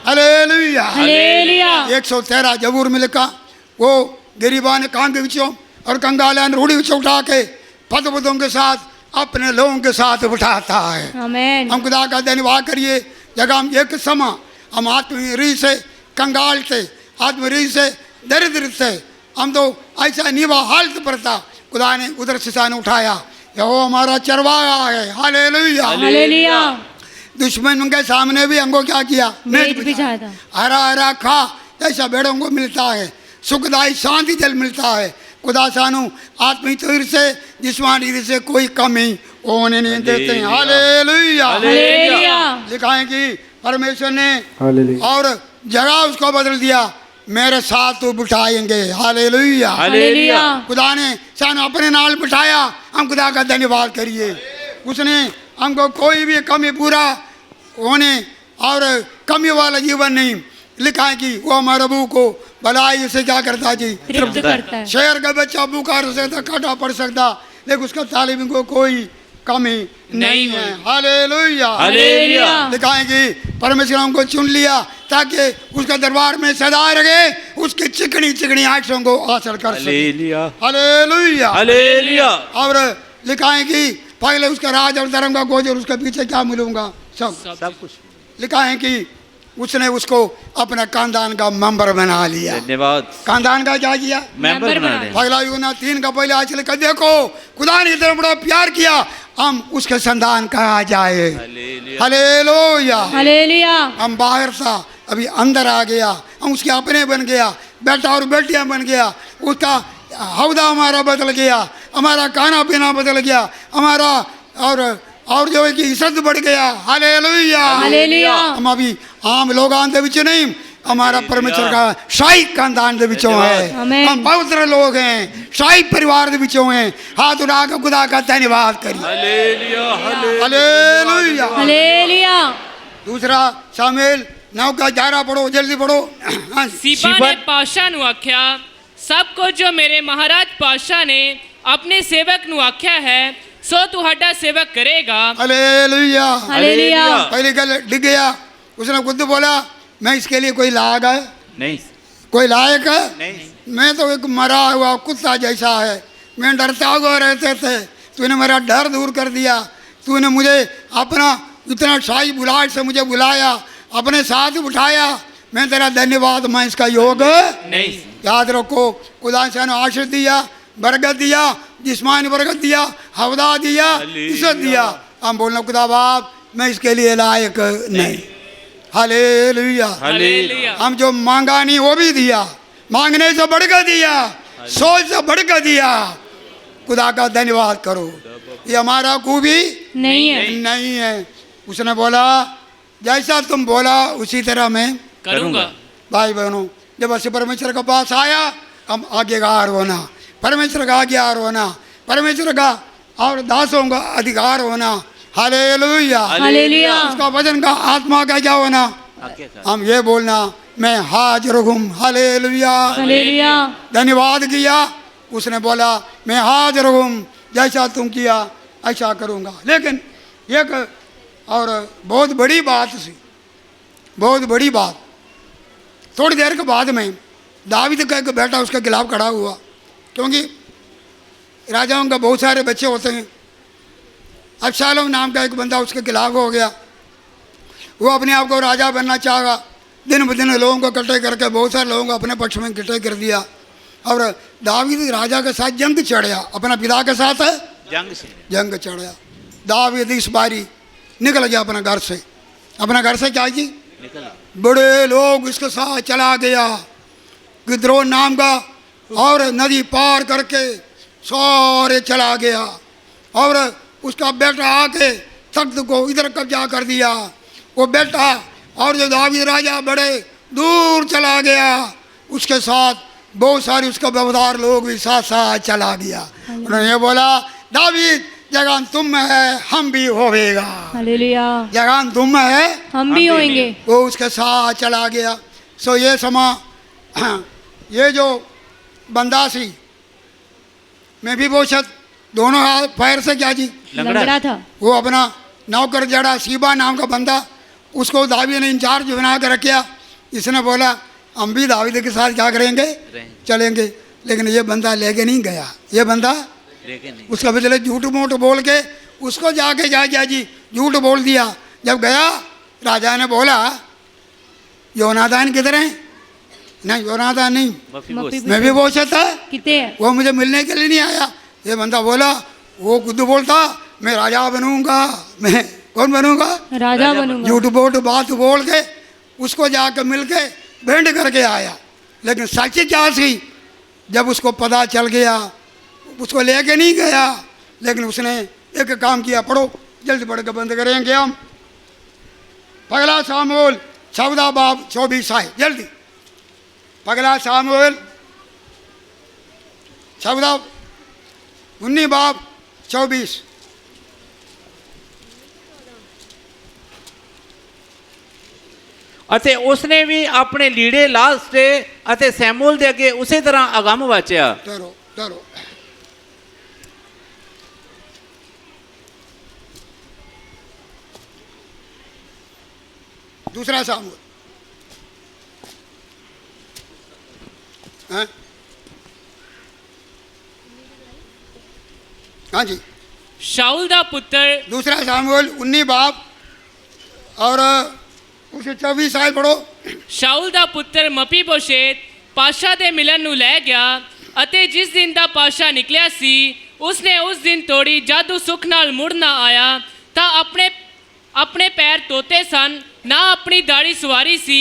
hallelujah. हालेलुया, 113 जबूर में लिखा वो गरीबा ने कान के बिचों और कंगाला ने रूढ़ी बिचों उठा के फतफतों के साथ अपने लोगों के साथ बिठाता है। आमीन, हम खुदा का धन्यवाद करिए। जगह हम एक समय हम आत्मरीति से कंगाल थे, आत्मरीति से दरिद्र थे, हम तो ऐसा नीवा हालत पर था। खुदा ने उधर से साने उठाया। वो हमारा चरवाहा है। हालेलुया। हालेलुया, दुश्मन के सामने भी हमको क्या किया? मेज बिछाया था। हरा हरा खा जैसा भेड़ों को मिलता है, सुखदायी शांति जल मिलता है। खुदा सानू आत्मिक तौर से जिस्मानी रीति से कोई कमी होने नहीं देते हैं। हालेलुया। हालेलुया, लिखा है कि परमेश्वर ने और जगह उसको बदल दिया, मेरे साथ तो बिठाएंगे। हालेलुया। हालेलुया, खुदा ने सानू अपने नाल बिठाया। हम खुदा का धन्यवाद करिए। उसने हमको कोई भी कमी पूरा होने और कमी वाला जीवन नहीं। लिखा है कि वो हमारे प्रभु को भलाई से क्या करता जी? तृप्त करता है। शहर का बच्चा भूखा रह सकता, काटा पड़ सकता, लेकिन उसका तालीम को कोई कमी नहीं है। हालेलुया। हालेलुया। दिखाएंगी परमेश्वर हमको चुन लिया ताकि उसका दरबार में सदा रहे, उसकी चिकनी चिकनी आंखों को हासिल कर सके। हालेलुया। हालेलुया। हालेलुया। और लिखाएंगी पहले उसका राज और धर्म का खोज और उसके पीछे क्या मिलूंगा सब। सब कुछ। लिखा है कि उसने उसको अपना खानदान का मेंबर बना लिया। धन्यवाद। खानदान का क्या किया? मेंबर बना दे। पहला यूना 3 का पहले आज लिखा, देखो खुदा ने इतना बड़ा प्यार किया, हम उसके संतान कहा जाए। हालेलुया। हालेलुया। हालेलुया। हम बाहर था, अभी अंदर आ गया, हम उसके अपने बन गया, बेटा और बेटियां बन गया, उसका हौदा हमारा बदल गया, हमारा खाना पीना बदल गया, हमारा और जो है कि इज्जत बढ़ गया। हालेलुया। हालेलुया। हम अभी आम लोग आंदे विच नहीं, हमारा परमेश्वर का शाही खानदान दे विचों है। आमीन। हम पवित्र लोग हैं, शाही परिवार दे विचों हैं। हाथ उठा के खुदा का धन्यवाद करिए। हालेलुया। हालेलुया। हालेलुया। दूसरा शामिल 9 का 11 पढ़ो, जल्दी पढ़ो। हाँ, सीबा ने पातशाह ਨੂੰ ਆਖਿਆ, ਸਭ ਕੁਝ ਜੋ ਮੇਰੇ ਮਹਾਰਾਜ ਪਾਤਸ਼ਾਹ ਨੇ ਆਪਣੇ ਸੇਵਕ ਨੂੰ ਆਖਿਆ ਹੈ सो तुहाडा सेवक करेगा। हालेलुया। हालेलुया। पहली गल डिग गया, उसने खुद बोला मैं इसके लिए कोई लायक है? नहीं। कोई लायक है? नहीं। मैं तो एक मरा हुआ कुत्ता जैसा है, मैं डरता हुआ रहते थे, तूने मेरा डर दूर कर दिया, तूने मुझे अपना इतना शाही बुलाहट से मुझे बुलाया, अपने साथ उठाया, मैं तेरा धन्यवाद, मैं इसका योग नहीं। याद रखो, खुदा से आशीष दिया, बरकत दिया, जिस्मानी बरकत दिया, हवदा दिया, इज्जत दिया, हम बोलना खुदा बाप मैं इसके लिए लायक नहीं। हालेलुया। हालेलुया। हम जो मांगा नहीं वो भी दिया, मांगने से बढ़कर दिया, सोच से बढ़कर दिया। खुदा का धन्यवाद करो। ये हमारा खूबी नहीं है। नहीं है। उसने बोला जैसा तुम बोला उसी तरह मैं करूंगा। भाई बहनों, जब ऐसे परमेश्वर के पास आया, हम आज्ञाकार होना, परमेश्वर का आज्ञाकार होना, परमेश्वर का और दासों का अधिकार होना। हालेलुया। हालेलुया। उसका वचन का आत्मा का क्या होना? हम ये बोलना मैं हाजिर हूँ। हालेलुया। हालेलुया। धन्यवाद किया, उसने बोला मैं हाजिर हूँ, जैसा तुम किया ऐसा करूँगा। लेकिन एक और बहुत बड़ी बात थी, बहुत बड़ी बात। थोड़ी देर के बाद में दावीद का एक बेटा उसके खिलाफ खड़ा हुआ, क्योंकि राजाओं का बहुत सारे बच्चे होते हैं। अबशालोम नाम का एक बंदा उसके खिलाफ हो गया, वो अपने आप को राजा बनना चाहा, दिन ब दिन लोगों को इकट्ठे करके बहुत सारे लोगों को अपने पक्ष में इकट्ठे कर दिया, और दावीद राजा के साथ जंग चढ़िया, अपना पिता के साथ है जंग चढ़िया। दावीद इस बारी निकल गया अपना घर से। अपना घर से क्या जी? बड़े लोग इसके साथ चला गया, गिद्रोह नाम का, और नदी पार करके सारे चला गया, और उसका बेटा आके तख्त को इधर कब्जा कर दिया। वो बेटा और जो दावीद राजा बड़े दूर चला गया, उसके साथ बहुत सारे उसका व्यवहार लोग भी साथ साथ चला गया। उन्होंने ये बोला दावीद जगह तुम में है हम भी होवेगा। हालेलुया। जगह तुम में है हम भी होंगे। वो उसके साथ चला गया। सो ये समा ये जो बंदा सी मैं भी बोशत दोनों हाथ पैर से क्या जी लंगड़ा था। वो अपना नौकर जड़ा सीबा नाम का बंदा, उसको दावीद ने इंचार्ज बना कर रखा। इसने बोला हम भी दावीद के साथ क्या करेंगे, चलेंगे। लेकिन ये बंदा लेके नहीं गया, ये बंदा उसका बदले झूठ मूठ बोल के उसको जाके जा गया जी, झूठ बोल दिया। जब गया राजा ने बोला योनातान किधर है? नहीं योनातान नहीं, मैं भी बोशत था, कितने वो मुझे मिलने के लिए नहीं आया। ये बंदा बोला, वो खुद बोलता मैं राजा बनूंगा, मैं कौन बनूंगा? राजा बनूंगा। झूठ बोट बात बोल के उसको जाकर मिल के भेंट करके आया। लेकिन सच्ची क्या थी, जब उसको पता चल गया उसको लेके नहीं गया। लेकिन उसने एक काम किया, पढ़ो जल्दी पढ़ के बंद करेंगे हम। पगला सामुएल 14 बाब 24 आए जल्दी। पगला सामुएल 14 19 बाब 24। ਅਤੇ ਉਸਨੇ ਵੀ ਆਪਣੇ ਲੀੜੇ ਲਾਸਤੇ ਅਤੇ ਸੈਮੂਅਲ ਦੇ ਅੱਗੇ ਉਸੇ ਤਰ੍ਹਾਂ ਅਗੰਮ ਵਾਚਿਆ। डरो डरो दूसरा सामूल। हाँ हाँ जी, शाऊल दा पुत्र दूसरा सामूल 19 बाब और उसे 24 साल पढ़ो। शाऊल ਦਾ ਪੁੱਤਰ ਮਪੀਬੋਸ਼ੇਤ ਪਾਸ਼ਾ ਦੇ ਮਿਲਣ ਨੂੰ ਲੈ ਗਿਆ ਅਤੇ ਜਿਸ ਦਿਨ ਦਾ ਪਾਸ਼ਾ ਨਿਕਲਿਆ ਸੀ ਉਸਨੇ ਉਸ ਦਿਨ ਤੋੜੀ ਜਦ ਉਹ ਸੁੱਖ ਨਾਲ ਮੁੜ ਨਾ ਆਇਆ ਤਾਂ ਆਪਣੇ ਪੈਰ ਧੋਤੇ ਸਨ, ਨਾ ਆਪਣੀ ਦਾੜੀ ਸਵਾਰੀ ਸੀ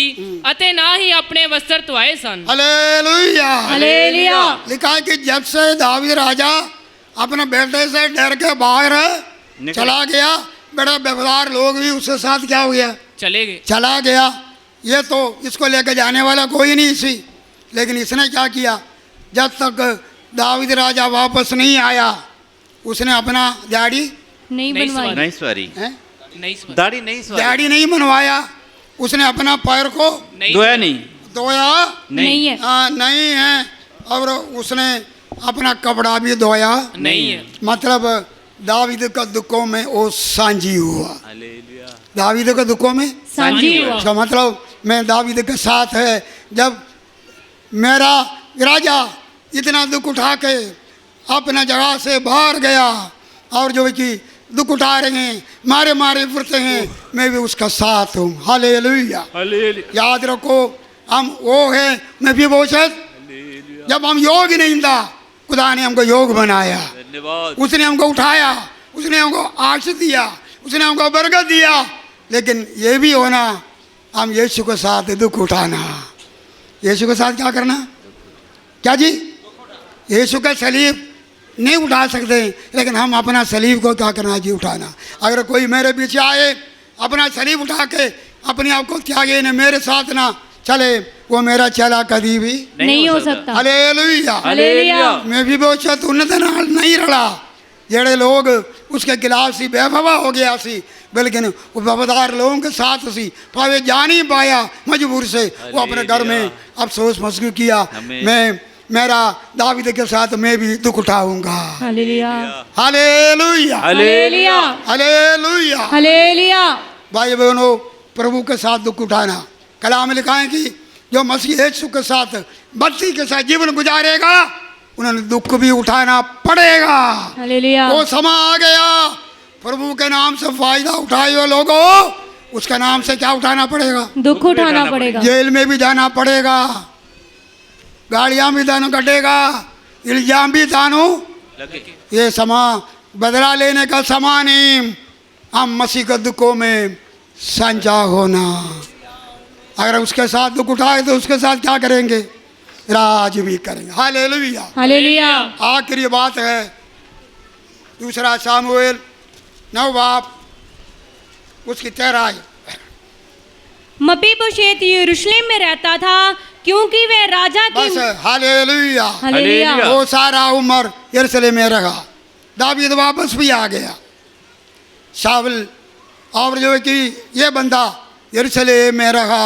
ਅਤੇ ਨਾ ਹੀ ਆਪਣੇ ਵਸਤਰ ਧੋਏ ਸਨ। Hallelujah hallelujah. लिखा है कि जब से दावीद राजा अपने बेटे से डर के बाहर चला गया, बड़ा बेवदार लोग भी उसके साथ क्या हो गया, ਚਲੇ ਗਏ। चला गया। ये तो इसको लेकर जाने वाला कोई नहीं सी, लेकिन इसने क्या किया, जब तक दावीद राजा वापस नहीं आया उसने अपना दाढ़ी नहीं नहीं बनवाई। नहीं सवारी, हैं? ਨਹੀਂ ਸਵਾਰੀ। दाढ़ी नहीं सवारी, दाढ़ी नहीं बनवाया, उसने अपना पैर को ਨਹੀਂ धोया नहीं, धोया नहीं है। नहीं है, और उसने अपना कपड़ा भी धोया नहीं है। मतलब दावीद का दुखों में वो सांझी हुआ। हालेलुया, दावीद के दुखों में सांझी हुआ। इसका मतलब मैं दावीद के साथ है। जब मेरा राजा इतना दुख उठा के अपना जगह से बाहर गया और जो कि दुख उठा रहे हैं, मारे मारे फिरते हैं, मैं भी उसका साथ हूँ। हालेलुया। हालेलुया, याद रखो, हम वो है मैं भी बोशत, जब हम योग ही नहीं था खुदा ने हमको योग बनाया, धन्यवाद, उसने हमको उठाया, उसने हमको आशीष दिया, उसने हमको बरकत दिया। लेकिन ये भी होना, हम यीशु के साथ दुख उठाना। यीशु के साथ क्या करना, क्या जी, यीशु का सलीब नहीं उठा सकते, लेकिन हम अपना सलीब को क्या करना जी, उठाना। अगर कोई मेरे पीछे आए अपना सलीब उठा के अपने आप को त्यागे न मेरे साथ ना चले, वो मेरा चेला कभी भी नहीं हो सकता। हालेलुया। हालेलुया। मैं भी बहुत उन्नत नाल नहीं रला जेड़े लोग उसके खिलाफ सी बेफवा हो गया सी, बल्कि वो वफादार लोगों के साथ सी भावे जा नहीं पाया मजबूर से, वो अपने घर में अफसोस महसूस किया। मैं मेरा दावीद के साथ मैं भी दुख उठाऊंगा। Hallelujah. Hallelujah hallelujah. Hallelujah. Hallelujah. भाई बहनों, प्रभु के साथ दुख उठाना, कलाम में लिखा है कि जो मसीह यीशु के साथ भक्ति के साथ जीवन गुजारेगा उन्हें दुख भी उठाना पड़ेगा। हालेलुया। वो समा आ गया, प्रभु के नाम से फायदा उठाए हुए लोगों, उसका नाम से क्या उठाना पड़ेगा, दुख उठाना पड़ेगा। जेल में भी जाना पड़ेगा, गाड़ियां भी दानों कटेगा, इल्जाम भी दानों, लगे, ये समा बदला लेने का समा नहीं, हम मसीह के दुखों में साझा होना। अगर उसके साथ दुख उठाए तो उसके साथ क्या करेंगे, राज भी करेंगे। हालेलुया। हालेलुया। आखिरी बात है दूसरा सामुएल 9 बाब उसकी 13 मपीबोशेत यरूशलेम में रहता था क्योंकि वह राजा की। बस हालेलुया। हालेलुया। वो सारा उम्र यरूशलेम में रहा, दावीद वापस भी आ गया। शाऊल और जो है कि ये बंदा यरूशलेम में रहा।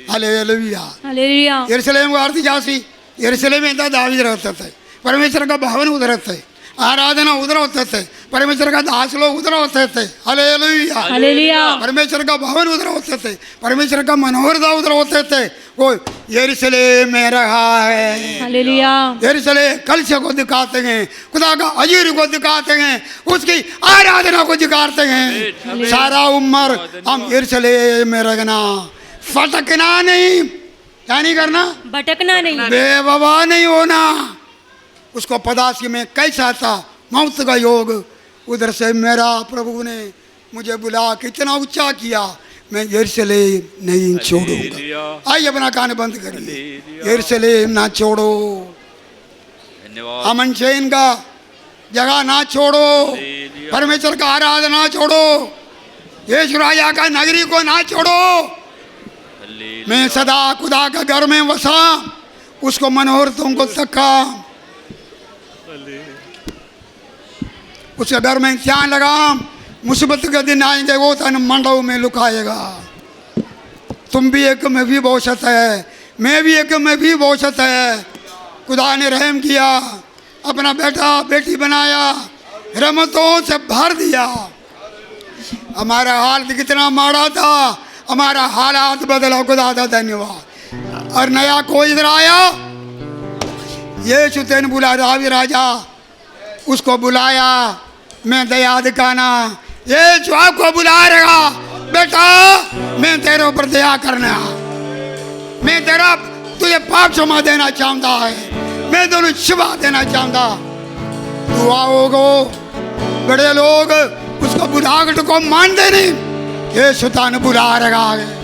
हालेलुया। हालेलुया। यरूशलेम का अर्थ क्या सी, यरूशलेम में दावीद रहते थे, परमेश्वर का भवन उधर थे, आराधना उधर होते थे, परमेश्वर का दास लोग उधर होते थे। हालेलुया। हालेलुया। परमेश्वर का भवन उधर होते थे, परमेश्वर का मनोहरता उधर होते थे। वो यरूशलेम में रहा है। हालेलुया। यरूशलेम कलश को दिखाते हैं, खुदा का अजीर को दिखाते हैं, उसकी आराधना को दिखाते हैं। सारा उम्र हम यरूशलेम में रहना, फटकना नहीं, क्या नहीं करना, भटकना नहीं। बेवफा नहीं होना। उसको पता कि मैं कैसा था, मौत का योग, उधर से मेरा प्रभु ने मुझे बुला के इतना ऊंचा किया, मैं यरूशलेम नहीं छोड़ूंगा। आइए अपना कान बंद करिए, यरूशलेम ना छोड़ो, धन्यवाद, अमन चैन का जगह ना छोड़ो, परमेश्वर का आराधना ना छोड़ो, यीशु राजा का नगरी को ना छोड़ो। मैं सदा खुदा का घर में बसा, उसको मनोहरतों को तका, उसके घर में ध्यान लगा, मुसीबत के दिन आएंगे वो तन मंडों में लुकाएगा। तुम भी एक में भी बोशत है, मैं भी एक में भी बोशत है। खुदा ने रहम किया, अपना बेटा बेटी बनाया, रहमतों से भर दिया। हमारा हाल कितना माड़ा था, हमारा हालात बदला, खुदा का धन्यवाद। और नया कोई इधर आया, यीशु तेन बुला दावी राजा, उसको बुलाया, मैं दया दिखाना, यीशु आपको बुला रहा, बेटा मैं तेरे ऊपर दया करना, मैं तेरा तुझे पाप क्षमा देना चाहता है, मैं तुझे शिफा देना चाहता। दुआओं को बड़े लोग उसको बुलाहट को मानते नहीं, ये शैतान बुला रहा है।